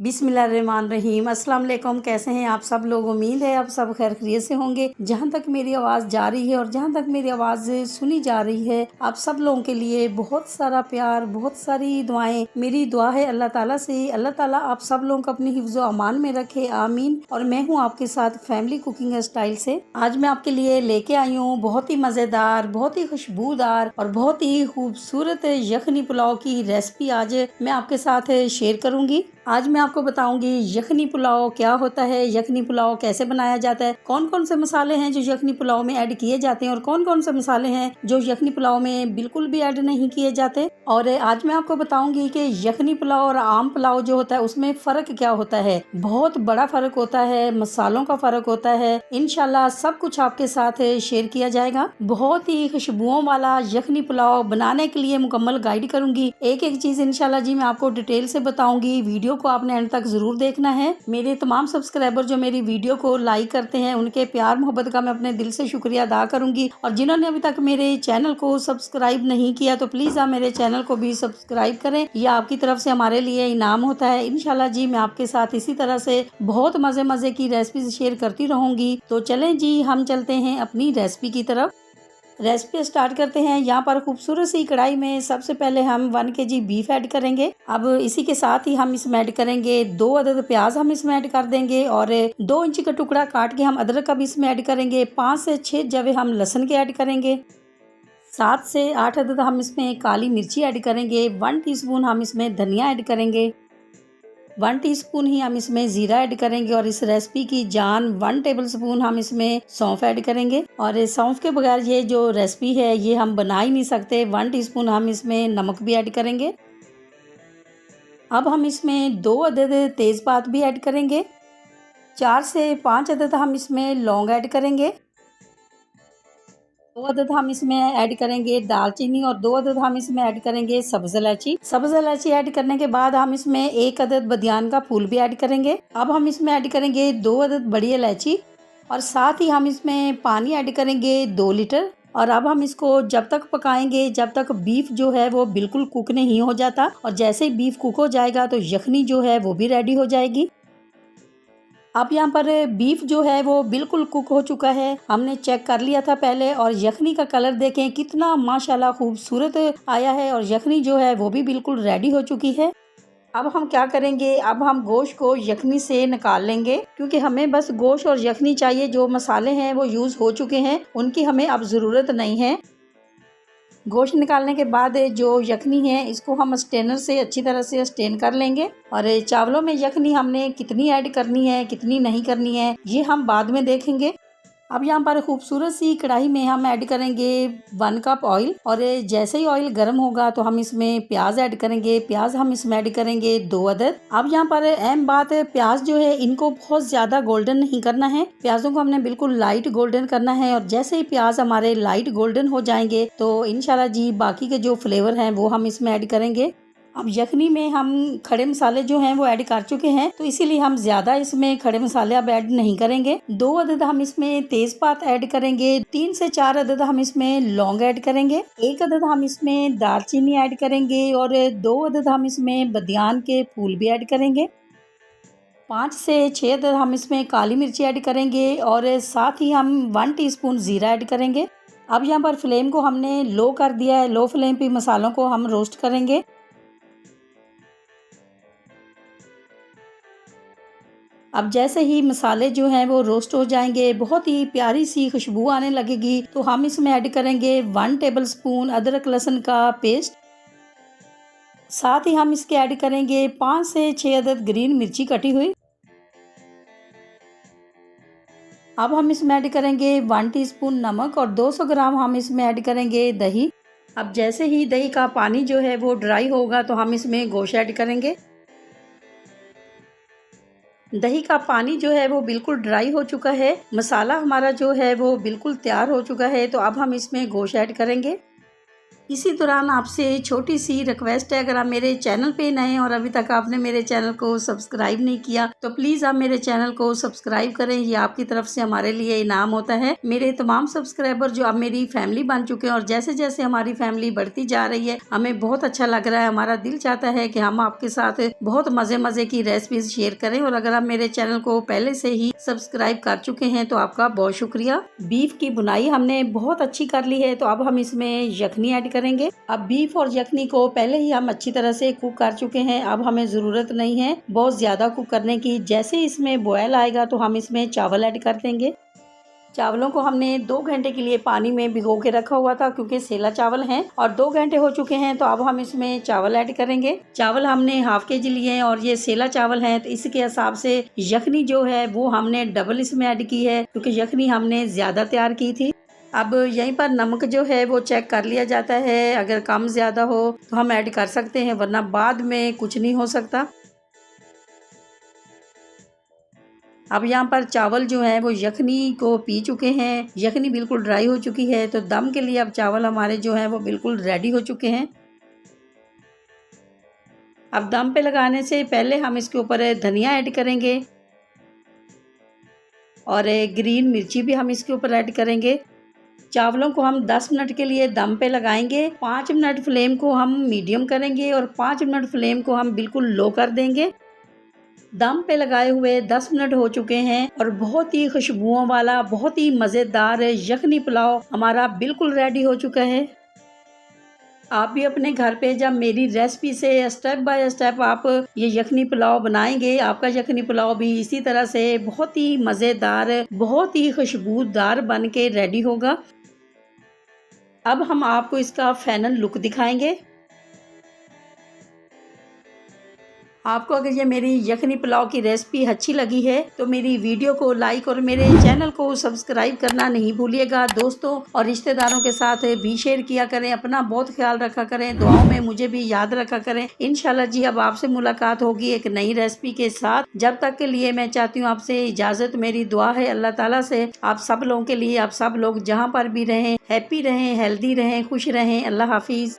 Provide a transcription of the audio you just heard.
बिस्मिल्लाहिर्रहमानिर्रहीम। अस्सलाम वालेकुम। कैसे हैं आप सब लोग? उम्मीद है आप सब खैर खैरियत से होंगे। जहां तक मेरी आवाज़ जा रही है और जहां तक मेरी आवाज़ सुनी जा रही है, आप सब लोगों के लिए बहुत सारा प्यार, बहुत सारी दुआएं। मेरी दुआ है अल्लाह ताला से, अल्लाह ताला आप सब लोगों को अपनी हिफ्ज़ व अमान में रखे, आमीन। और मैं हूँ आपके साथ फैमिली कुकिंग स्टाइल से। आज मैं आपके लिए लेके आई हूँ बहुत ही मज़ेदार, बहुत ही खुशबूदार और बहुत ही खूबसूरत यखनी पुलाव की रेसिपी आज मैं आपके साथ शेयर करूँगी। आज मैं आपको बताऊंगी यखनी पुलाव क्या होता है, यखनी पुलाव कैसे बनाया जाता है, कौन कौन से मसाले हैं जो यखनी पुलाव में ऐड किए जाते हैं और कौन कौन से मसाले हैं जो यखनी पुलाव में बिल्कुल भी ऐड नहीं किए जाते। और आज मैं आपको बताऊंगी कि यखनी पुलाव और आम पुलाव जो होता है उसमें फ़र्क क्या होता है। बहुत बड़ा फ़र्क होता है, मसालों का फ़र्क होता है। इंशाल्लाह सब कुछ आपके साथ शेयर किया जाएगा। बहुत ही खुशबुओं वाला यखनी पुलाव बनाने के लिए मुकम्मल गाइड करूंगी। एक एक चीज़ इंशाल्लाह जी मैं आपको डिटेल से बताऊंगी। वीडियो को आपने एंड तक जरूर देखना है। मेरे तमाम सब्सक्राइबर जो मेरी वीडियो को लाइक करते हैं उनके प्यार मोहब्बत का मैं अपने दिल से शुक्रिया अदा करूंगी। और जिन्होंने अभी तक मेरे चैनल को सब्सक्राइब नहीं किया तो प्लीज आप मेरे चैनल को भी सब्सक्राइब करें। यह आपकी तरफ से हमारे लिए इनाम होता है। इंशाल्लाह जी मैं आपके साथ इसी तरह से बहुत मजे मजे की रेसिपी शेयर करती रहूंगी। तो चलें जी हम चलते हैं अपनी रेसिपी की तरफ। रेसिपी स्टार्ट करते हैं। यहाँ पर खूबसूरत सी कढ़ाई में सबसे पहले हम 1 kg बीफ ऐड करेंगे। अब इसी के साथ ही हम इसमें ऐड करेंगे 2 अदद प्याज हम इसमें ऐड कर देंगे और 2 इंच का टुकड़ा काट के हम अदरक का भी इसमें ऐड करेंगे। 5 से 6 जवे हम लहसुन के ऐड करेंगे। 7 से 8 अदद हम इसमें काली मिर्ची ऐड करेंगे। 1 टीस्पून हम इसमें धनिया ऐड करेंगे। 1 टीस्पून ही हम इसमें जीरा ऐड करेंगे और इस रेसिपी की जान 1 टेबलस्पून हम इसमें सौंफ ऐड करेंगे। और सौंफ के बगैर ये जो रेसिपी है ये हम बना ही नहीं सकते। 1 टीस्पून हम इसमें नमक भी ऐड करेंगे। अब हम इसमें 2 अदद तेज़पात भी ऐड करेंगे। 4 से 5 अदद हम इसमें लौंग ऐड करेंगे। 2 अदद हम इसमें ऐड करेंगे दालचीनी और 2 अदद हम इसमें ऐड करेंगे सब्ज इलायची। सब्ज इलायची ऐड करने के बाद हम इसमें 1 अदद बदियान का फूल भी ऐड करेंगे। अब हम इसमें ऐड करेंगे 2 अदद बड़ी इलायची और साथ ही हम इसमें पानी ऐड करेंगे 2 लीटर। और अब हम इसको जब तक पकाएंगे जब तक बीफ जो है वो बिल्कुल कुक नहीं हो जाता। और जैसे ही बीफ कुक हो जाएगा तो यखनी जो है वो भी रेडी हो जाएगी। अब यहाँ पर बीफ जो है वो बिल्कुल कुक हो चुका है। हमने चेक कर लिया था पहले और यखनी का कलर देखें कितना माशाल्लाह खूबसूरत आया है और यखनी जो है वो भी बिल्कुल रेडी हो चुकी है। अब हम क्या करेंगे, अब हम गोश्त को यखनी से निकाल लेंगे क्योंकि हमें बस गोश्त और यखनी चाहिए। जो मसाले हैं वो यूज़ हो चुके हैं, उनकी हमें अब ज़रूरत नहीं है। गोश्त निकालने के बाद जो यखनी है इसको हम स्टेनर से अच्छी तरह से स्टेन कर लेंगे। और चावलों में यखनी हमने कितनी ऐड करनी है कितनी नहीं करनी है ये हम बाद में देखेंगे। अब यहाँ पर खूबसूरत सी कढ़ाई में हम ऐड करेंगे 1 कप ऑयल और जैसे ही ऑयल गर्म होगा तो हम इसमें प्याज ऐड करेंगे। प्याज हम इसमें ऐड करेंगे 2 अदद। अब यहाँ पर अहम बात है, प्याज जो है इनको बहुत ज्यादा गोल्डन नहीं करना है। प्याजों को हमने बिल्कुल लाइट गोल्डन करना है और जैसे ही प्याज हमारे लाइट गोल्डन हो जाएंगे तो इंशाल्लाह जी बाकी के जो फ्लेवर हैं वो हम इसमें ऐड करेंगे। अब यखनी में हम खड़े मसाले जो हैं वो ऐड कर चुके हैं तो इसीलिए हम ज्यादा इसमें खड़े मसाले अब ऐड नहीं करेंगे। 2 अदद हम इसमें तेजपात ऐड करेंगे। 3 से 4 अदद हम इसमें लौंग ऐड करेंगे। 1 अदद हम इसमें दालचीनी ऐड करेंगे और 2 अदद हम इसमें बदियान के फूल भी ऐड करेंगे। 5 से 6 अदद हम इसमें काली मिर्ची ऐड करेंगे और साथ ही हम 1 टीस्पून जीरा ऐड करेंगे। अब यहाँ पर फ्लेम को हमने लो कर दिया है। लो फ्लेम पे मसालों को हम रोस्ट करेंगे। अब जैसे ही मसाले जो हैं वो रोस्ट हो जाएंगे, बहुत ही प्यारी सी खुशबू आने लगेगी तो हम इसमें ऐड करेंगे 1 टेबलस्पून अदरक लहसुन का पेस्ट। साथ ही हम इसके ऐड करेंगे 5 से 6 अदद ग्रीन मिर्ची कटी हुई। अब हम इसमें ऐड करेंगे 1 टीस्पून नमक और 200 ग्राम हम इसमें ऐड करेंगे दही। अब जैसे ही दही का पानी जो है वो ड्राई होगा तो हम इसमें गोश्त ऐड करेंगे। दही का पानी जो है वो बिल्कुल ड्राई हो चुका है। मसाला हमारा जो है वो बिल्कुल तैयार हो चुका है तो अब हम इसमें गोश्त ऐड करेंगे। इसी दौरान आपसे छोटी सी रिक्वेस्ट है, अगर आप मेरे चैनल पे नए हैं और अभी तक आपने मेरे चैनल को सब्सक्राइब नहीं किया तो प्लीज़ आप मेरे चैनल को सब्सक्राइब करें। ये आपकी तरफ से हमारे लिए इनाम होता है। मेरे तमाम सब्सक्राइबर जो अब मेरी फैमिली बन चुके हैं और जैसे जैसे हमारी फैमिली बढ़ती जा रही है हमें बहुत अच्छा लग रहा है। हमारा दिल चाहता है कि हम आपके साथ बहुत मज़े की रेसिपीज शेयर करें। और अगर आप मेरे चैनल को पहले से ही सब्सक्राइब कर चुके हैं तो आपका बहुत शुक्रिया। बीफ की बुनाई हमने बहुत अच्छी कर ली है, तो अब हम इसमें यखनी ऐड करेंगे। अब बीफ और यखनी को पहले ही हम अच्छी तरह से कुक कर चुके हैं। अब हमें ज़रूरत नहीं है बहुत ज़्यादा कुक करने की। जैसे इसमें बॉयल आएगा तो हम इसमें चावल ऐड कर देंगे। चावलों को हमने 2 घंटे के लिए पानी में भिगो के रखा हुआ था क्योंकि सेला चावल हैं और 2 घंटे हो चुके हैं। तो अब हम इसमें चावल ऐड करेंगे। चावल हमने हाफ के जी लिए हैं और ये सेला चावल हैं, तो इसके हिसाब से यखनी जो है वो हमने डबल इसमें ऐड की है क्योंकि यखनी हमने ज़्यादा तैयार की थी। अब यहीं पर नमक जो है वो चेक कर लिया जाता है, अगर कम ज़्यादा हो तो हम ऐड कर सकते हैं वरना बाद में कुछ नहीं हो सकता। अब यहाँ पर चावल जो है वो यखनी को पी चुके हैं, यखनी बिल्कुल ड्राई हो चुकी है, तो दम के लिए अब चावल हमारे जो हैं वो बिल्कुल रेडी हो चुके हैं। अब दम पे लगाने से पहले हम इसके ऊपर धनिया ऐड करेंगे और ग्रीन मिर्ची भी हम इसके ऊपर ऐड करेंगे। चावलों को हम 10 मिनट के लिए दम पे लगाएंगे। 5 मिनट फ्लेम को हम मीडियम करेंगे और 5 मिनट फ्लेम को हम बिल्कुल लो कर देंगे। दम पे लगाए हुए 10 मिनट हो चुके हैं और बहुत ही खुशबुओं वाला बहुत ही मज़ेदार यखनी पुलाव हमारा बिल्कुल रेडी हो चुका है। आप भी अपने घर पे जब मेरी रेसिपी से स्टेप बाय स्टेप आप ये यखनी पुलाव बनाएंगे, आपका यखनी पुलाव भी इसी तरह से बहुत ही मज़ेदार बहुत ही खुशबूदार बन के रेडी होगा। अब हम आपको इसका फाइनल लुक दिखाएंगे। आपको अगर ये मेरी यखनी पुलाव की रेसिपी अच्छी लगी है तो मेरी वीडियो को लाइक और मेरे चैनल को सब्सक्राइब करना नहीं भूलिएगा। दोस्तों और रिश्तेदारों के साथ भी शेयर किया करें। अपना बहुत ख्याल रखा करें, दुआओं में मुझे भी याद रखा करें। इंशाल्लाह जी अब आपसे मुलाकात होगी एक नई रेसिपी के साथ। जब तक के लिए मैं चाहती हूँ आपसे इजाज़त। मेरी दुआ है अल्लाह ताला से आप सब लोगों के लिए, आप सब लोग जहाँ पर भी रहें हैप्पी रहें, हेल्दी रहें, खुश रहें। अल्लाह हाफिज़।